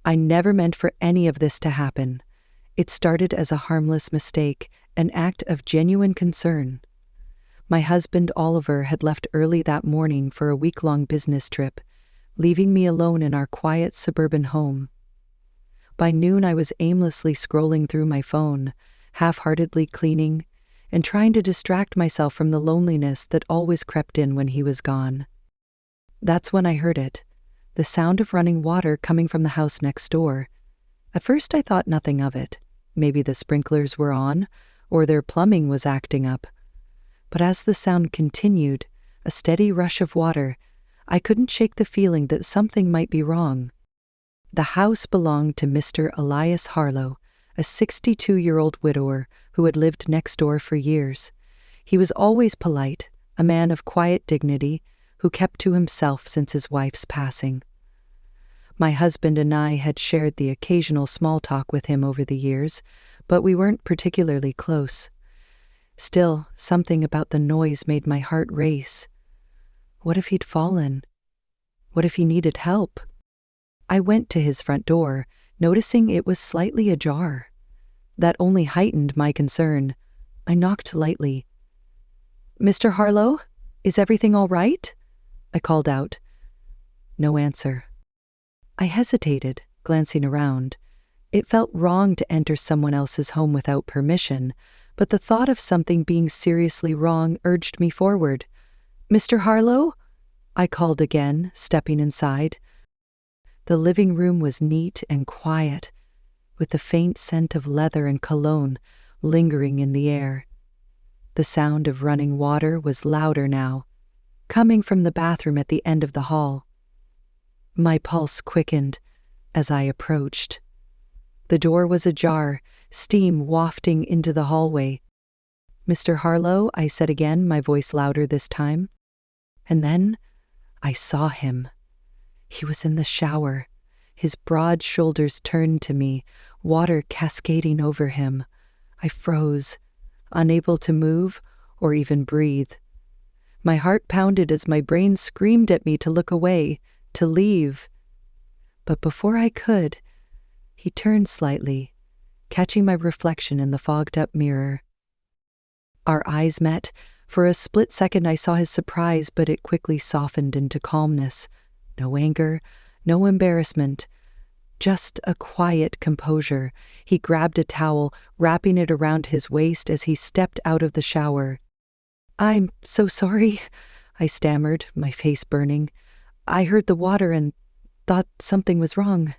I never meant for any of this to happen. It started as a harmless mistake, an act of genuine concern. My husband Oliver had left early that morning for a week-long business trip, leaving me alone in our quiet suburban home. By noon, I was aimlessly scrolling through my phone, half-heartedly cleaning, and trying to distract myself from the loneliness that always crept in when he was gone. That's when I heard it, the sound of running water coming from the house next door. At first I thought nothing of it. Maybe the sprinklers were on, or their plumbing was acting up. But as the sound continued, a steady rush of water, I couldn't shake the feeling that something might be wrong. The house belonged to Mr. Elias Harlow, a 62-year-old widower who had lived next door for years. He was always polite, a man of quiet dignity, who kept to himself since his wife's passing. My husband and I had shared the occasional small talk with him over the years, but we weren't particularly close. Still, something about the noise made my heart race. What if he'd fallen? What if he needed help? I went to his front door, noticing it was slightly ajar. That only heightened my concern. I knocked lightly. "Mr. Harlow, is everything all right?" I called out. No answer. I hesitated, glancing around. It felt wrong to enter someone else's home without permission, but the thought of something being seriously wrong urged me forward. "Mr. Harlow?" I called again, stepping inside. The living room was neat and quiet, with the faint scent of leather and cologne lingering in the air. The sound of running water was louder now, coming from the bathroom at the end of the hall. My pulse quickened as I approached. The door was ajar, steam wafting into the hallway. "Mr. Harlow," I said again, my voice louder this time. And then I saw him. He was in the shower, his broad shoulders turned to me, water cascading over him. I froze, unable to move or even breathe. My heart pounded as my brain screamed at me to look away, to leave. But before I could, he turned slightly, catching my reflection in the fogged-up mirror. Our eyes met. For a split second I saw his surprise, but it quickly softened into calmness. No anger, no embarrassment, just a quiet composure. He grabbed a towel, wrapping it around his waist as he stepped out of the shower. "I'm so sorry," I stammered, my face burning. "I heard the water and thought something was wrong."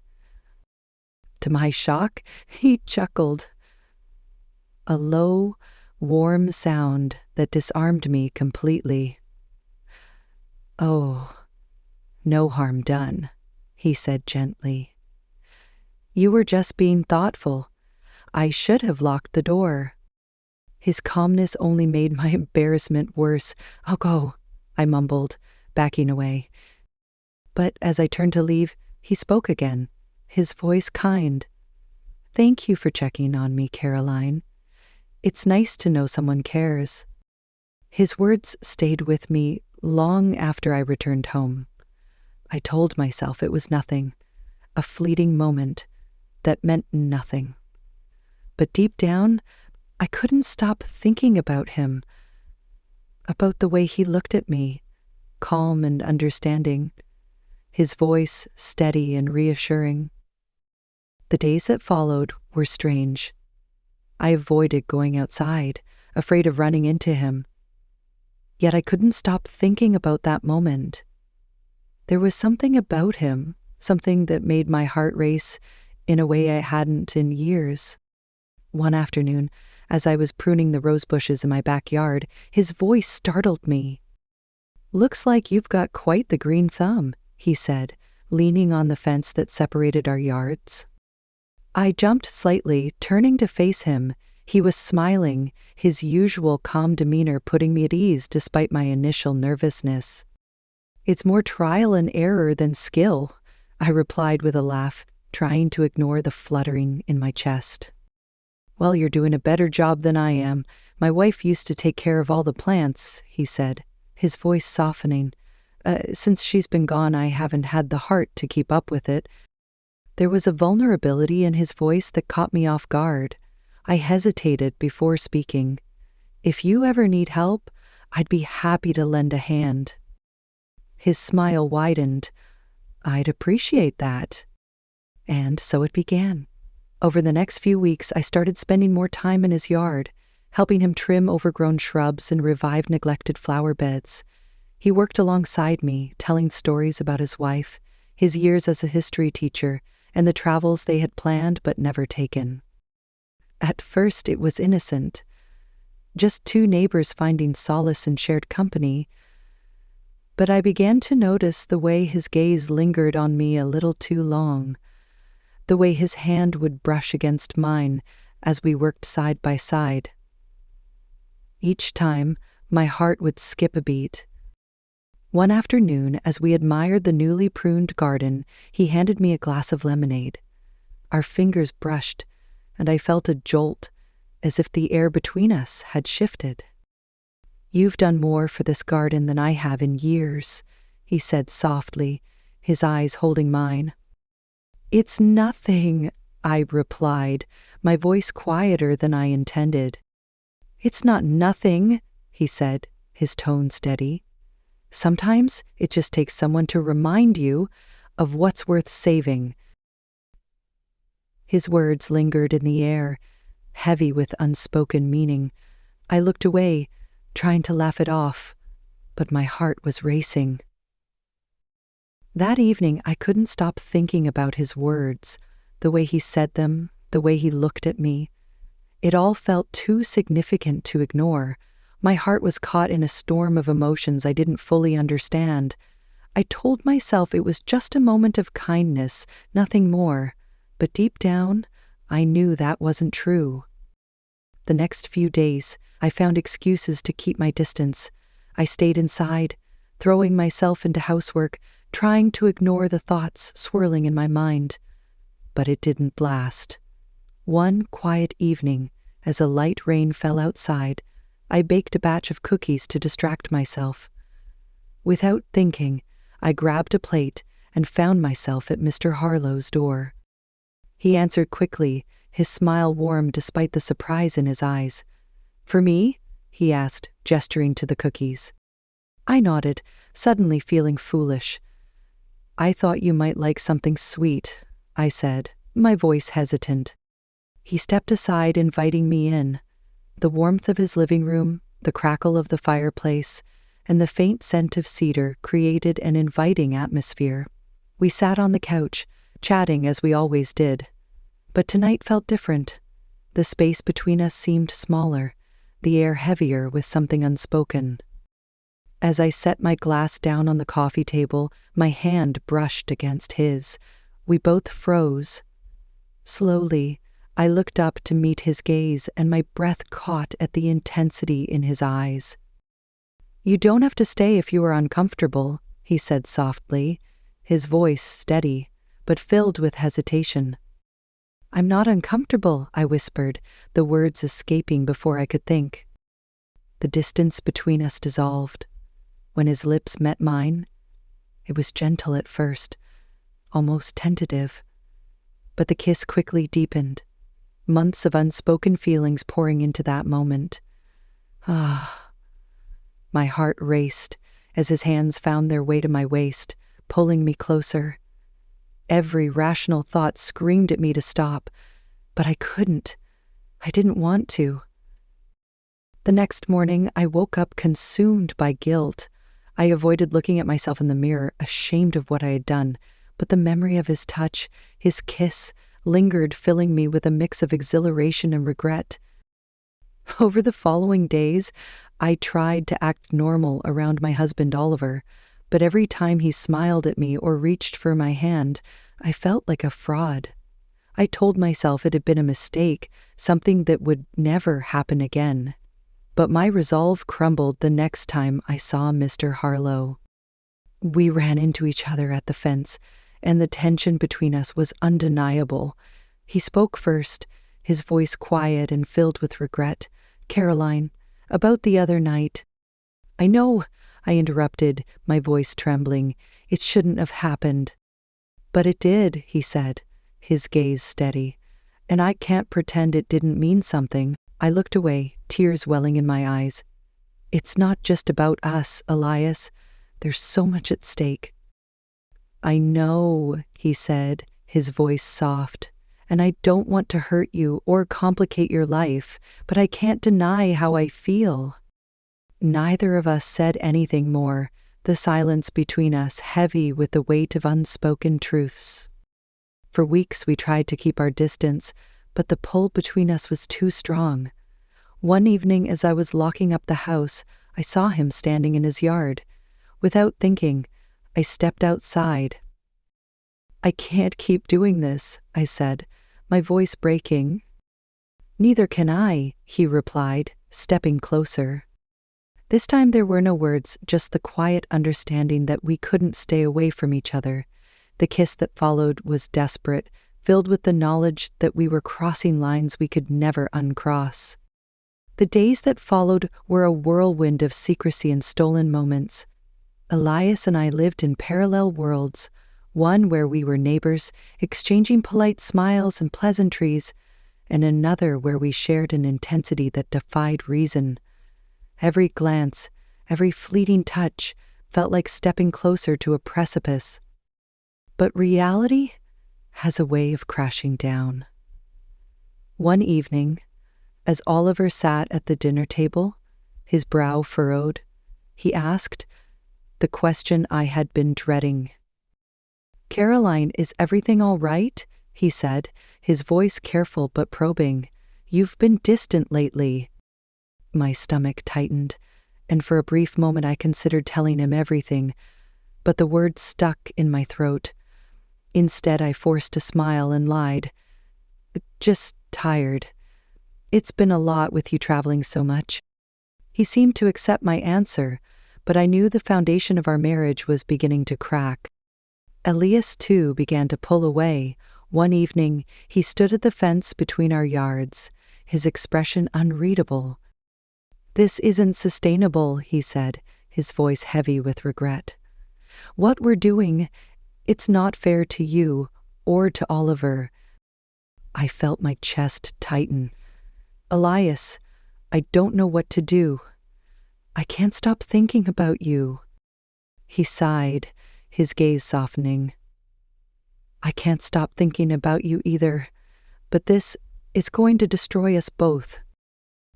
To my shock, he chuckled. A low, warm sound that disarmed me completely. "Oh, no harm done," he said gently. "You were just being thoughtful. I should have locked the door." His calmness only made my embarrassment worse. "I'll go," I mumbled, backing away. But as I turned to leave, he spoke again, his voice kind. "Thank you for checking on me, Caroline. It's nice to know someone cares." His words stayed with me long after I returned home. I told myself it was nothing, a fleeting moment that meant nothing. But deep down, I couldn't stop thinking about him, about the way he looked at me, calm and understanding, his voice steady and reassuring. The days that followed were strange. I avoided going outside, afraid of running into him. Yet I couldn't stop thinking about that moment. There was something about him, something that made my heart race in a way I hadn't in years. One afternoon, as I was pruning the rose bushes in my backyard, his voice startled me. "Looks like you've got quite the green thumb," he said, leaning on the fence that separated our yards. I jumped slightly, turning to face him. He was smiling, his usual calm demeanor putting me at ease despite my initial nervousness. "It's more trial and error than skill," I replied with a laugh, trying to ignore the fluttering in my chest. "Well, you're doing a better job than I am. My wife used to take care of all the plants," he said, his voice softening. Since she's been gone, I haven't had the heart to keep up with it." There was a vulnerability in his voice that caught me off guard. I hesitated before speaking. "If you ever need help, I'd be happy to lend a hand." His smile widened. "I'd appreciate that." And so it began. Over the next few weeks, I started spending more time in his yard, helping him trim overgrown shrubs and revive neglected flower beds. He worked alongside me, telling stories about his wife, his years as a history teacher, and the travels they had planned but never taken. At first, it was innocent, just two neighbors finding solace in shared company. But I began to notice the way his gaze lingered on me a little too long, the way his hand would brush against mine as we worked side by side. Each time, my heart would skip a beat. One afternoon, as we admired the newly pruned garden, he handed me a glass of lemonade. Our fingers brushed, and I felt a jolt, as if the air between us had shifted. "You've done more for this garden than I have in years," he said softly, his eyes holding mine. "It's nothing," I replied, my voice quieter than I intended. "It's not nothing," he said, his tone steady. "Sometimes it just takes someone to remind you of what's worth saving." His words lingered in the air, heavy with unspoken meaning. I looked away, trying to laugh it off, but my heart was racing. That evening, I couldn't stop thinking about his words, the way he said them, the way he looked at me. It all felt too significant to ignore. My heart was caught in a storm of emotions I didn't fully understand. I told myself it was just a moment of kindness, nothing more. But deep down, I knew that wasn't true. The next few days, I found excuses to keep my distance. I stayed inside, throwing myself into housework, trying to ignore the thoughts swirling in my mind. But it didn't last. One quiet evening, as a light rain fell outside, I baked a batch of cookies to distract myself. Without thinking, I grabbed a plate and found myself at Mr. Harlow's door. He answered quickly, his smile warm despite the surprise in his eyes. "For me?" he asked, gesturing to the cookies. I nodded, suddenly feeling foolish. "I thought you might like something sweet," I said, my voice hesitant. He stepped aside, inviting me in. The warmth of his living room, the crackle of the fireplace, and the faint scent of cedar created an inviting atmosphere. We sat on the couch, chatting as we always did. But tonight felt different. The space between us seemed smaller, the air heavier with something unspoken. As I set my glass down on the coffee table, my hand brushed against his. We both froze. Slowly, I looked up to meet his gaze, and my breath caught at the intensity in his eyes. "You don't have to stay if you are uncomfortable," he said softly, his voice steady, but filled with hesitation. "I'm not uncomfortable," I whispered, the words escaping before I could think. The distance between us dissolved. When his lips met mine, it was gentle at first, almost tentative. But the kiss quickly deepened, months of unspoken feelings pouring into that moment. Ah! My heart raced as his hands found their way to my waist, pulling me closer. Every rational thought screamed at me to stop, but I couldn't. I didn't want to. The next morning, I woke up consumed by guilt. I avoided looking at myself in the mirror, ashamed of what I had done, but the memory of his touch, his kiss, lingered, filling me with a mix of exhilaration and regret. Over the following days, I tried to act normal around my husband Oliver, but every time he smiled at me or reached for my hand, I felt like a fraud. I told myself it had been a mistake, something that would never happen again. But my resolve crumbled the next time I saw Mr. Harlow. We ran into each other at the fence, and the tension between us was undeniable. He spoke first, his voice quiet and filled with regret. "Caroline, about the other night." "I know," I interrupted, my voice trembling. "It shouldn't have happened." "But it did," he said, his gaze steady. And I can't pretend it didn't mean something. I looked away, tears welling in my eyes. It's not just about us, Elias. There's so much at stake. I know, he said, his voice soft, and I don't want to hurt you or complicate your life, but I can't deny how I feel. Neither of us said anything more, the silence between us heavy with the weight of unspoken truths. For weeks we tried to keep our distance, but the pull between us was too strong. One evening, as I was locking up the house, I saw him standing in his yard. Without thinking, I stepped outside. I can't keep doing this, I said, my voice breaking. Neither can I, he replied, stepping closer. This time there were no words, just the quiet understanding that we couldn't stay away from each other. The kiss that followed was desperate, filled with the knowledge that we were crossing lines we could never uncross. The days that followed were a whirlwind of secrecy and stolen moments. Elias and I lived in parallel worlds, one where we were neighbors, exchanging polite smiles and pleasantries, and another where we shared an intensity that defied reason. Every glance, every fleeting touch felt like stepping closer to a precipice. But reality has a way of crashing down. One evening, as Oliver sat at the dinner table, his brow furrowed, he asked the question I had been dreading. "Caroline, is everything all right?" he said, his voice careful but probing. "You've been distant lately." My stomach tightened, and for a brief moment I considered telling him everything, but the words stuck in my throat. Instead, I forced a smile and lied. "Just tired. It's been a lot with you traveling so much." He seemed to accept my answer, but I knew the foundation of our marriage was beginning to crack. Elias, too, began to pull away. One evening, he stood at the fence between our yards, his expression unreadable. "This isn't sustainable," he said, his voice heavy with regret. "What we're doing, it's not fair to you or to Oliver." I felt my chest tighten. "Elias, I don't know what to do. I can't stop thinking about you." He sighed, his gaze softening. "I can't stop thinking about you either, but this is going to destroy us both."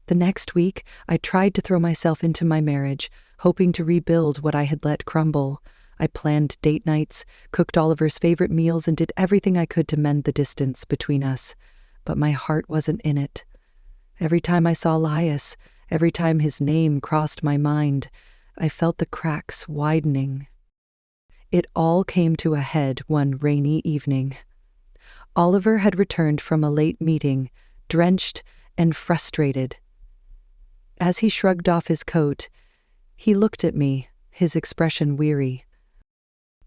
The next week, I tried to throw myself into my marriage, hoping to rebuild what I had let crumble. I planned date nights, cooked Oliver's favorite meals, and did everything I could to mend the distance between us. But my heart wasn't in it. Every time I saw Elias, every time his name crossed my mind, I felt the cracks widening. It all came to a head one rainy evening. Oliver had returned from a late meeting, drenched and frustrated. As he shrugged off his coat, he looked at me, his expression weary.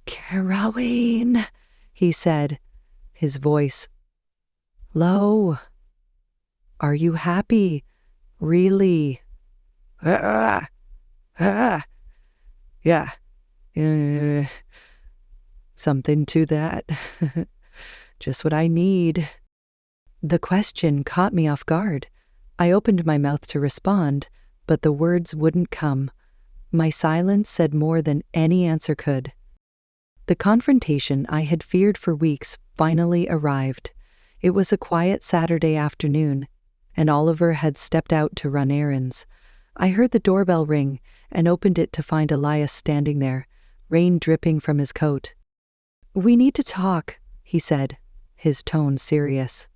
"Caroline," he said, his voice low. "Are you happy? Really?" Yeah. Something to that. Just what I need." The question caught me off guard. I opened my mouth to respond, but the words wouldn't come. My silence said more than any answer could. The confrontation I had feared for weeks finally arrived. It was a quiet Saturday afternoon, and Oliver had stepped out to run errands. I heard the doorbell ring and opened it to find Elias standing there, rain dripping from his coat. "We need to talk," he said, his tone serious.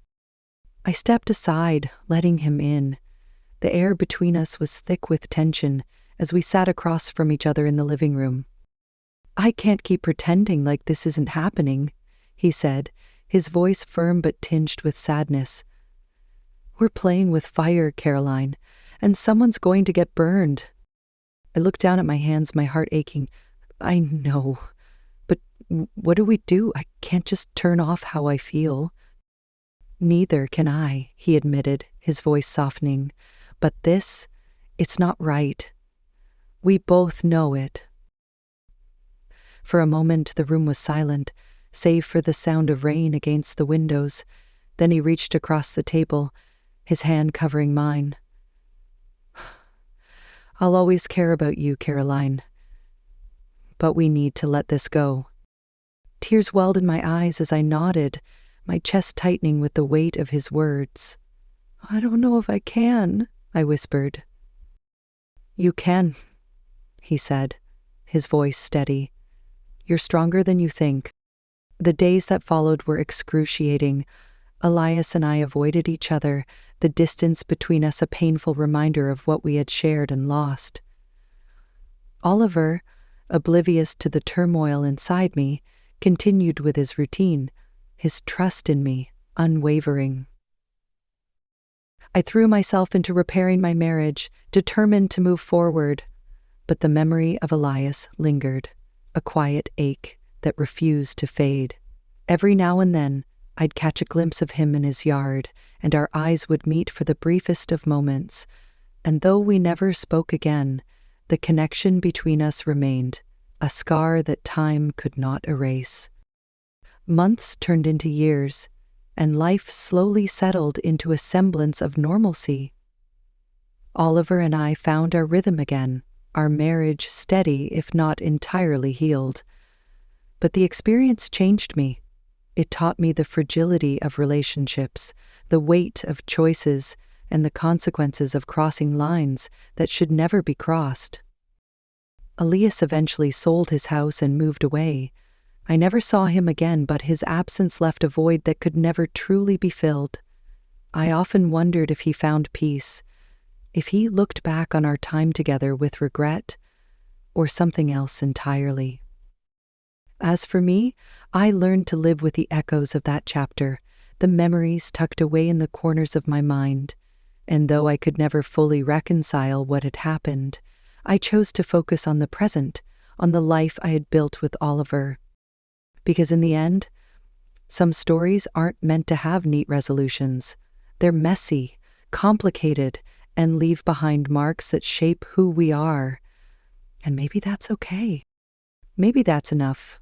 I stepped aside, letting him in. The air between us was thick with tension as we sat across from each other in the living room. "I can't keep pretending like this isn't happening," he said, his voice firm but tinged with sadness. "We're playing with fire, Caroline, and someone's going to get burned." I looked down at my hands, my heart aching. "I know, but what do? I can't just turn off how I feel." "Neither can I," he admitted, his voice softening. "But it's not right. We both know it." For a moment, the room was silent, save for the sound of rain against the windows. Then he reached across the table, his hand covering mine. I'll always care about you, Caroline, but we need to let this go. Tears welled in my eyes as I nodded, my chest tightening with the weight of his words. I don't know if I can, I whispered. You can, he said, his voice steady. You're stronger than you think. The days that followed were excruciating. Elias and I avoided each other, the distance between us a painful reminder of what we had shared and lost. Oliver, oblivious to the turmoil inside me, continued with his routine, his trust in me unwavering. I threw myself into repairing my marriage, determined to move forward, but the memory of Elias lingered, a quiet ache that refused to fade. Every now and then, I'd catch a glimpse of him in his yard, and our eyes would meet for the briefest of moments, and though we never spoke again, the connection between us remained, a scar that time could not erase. Months turned into years, and life slowly settled into a semblance of normalcy. Oliver and I found our rhythm again, our marriage steady if not entirely healed. But the experience changed me. It taught me the fragility of relationships, the weight of choices, and the consequences of crossing lines that should never be crossed. Elias eventually sold his house and moved away. I never saw him again, but his absence left a void that could never truly be filled. I often wondered if he found peace, if he looked back on our time together with regret, or something else entirely. As for me, I learned to live with the echoes of that chapter, the memories tucked away in the corners of my mind, and though I could never fully reconcile what had happened, I chose to focus on the present, on the life I had built with Oliver. Because in the end, some stories aren't meant to have neat resolutions. They're messy, complicated, and leave behind marks that shape who we are. And maybe that's okay. Maybe that's enough.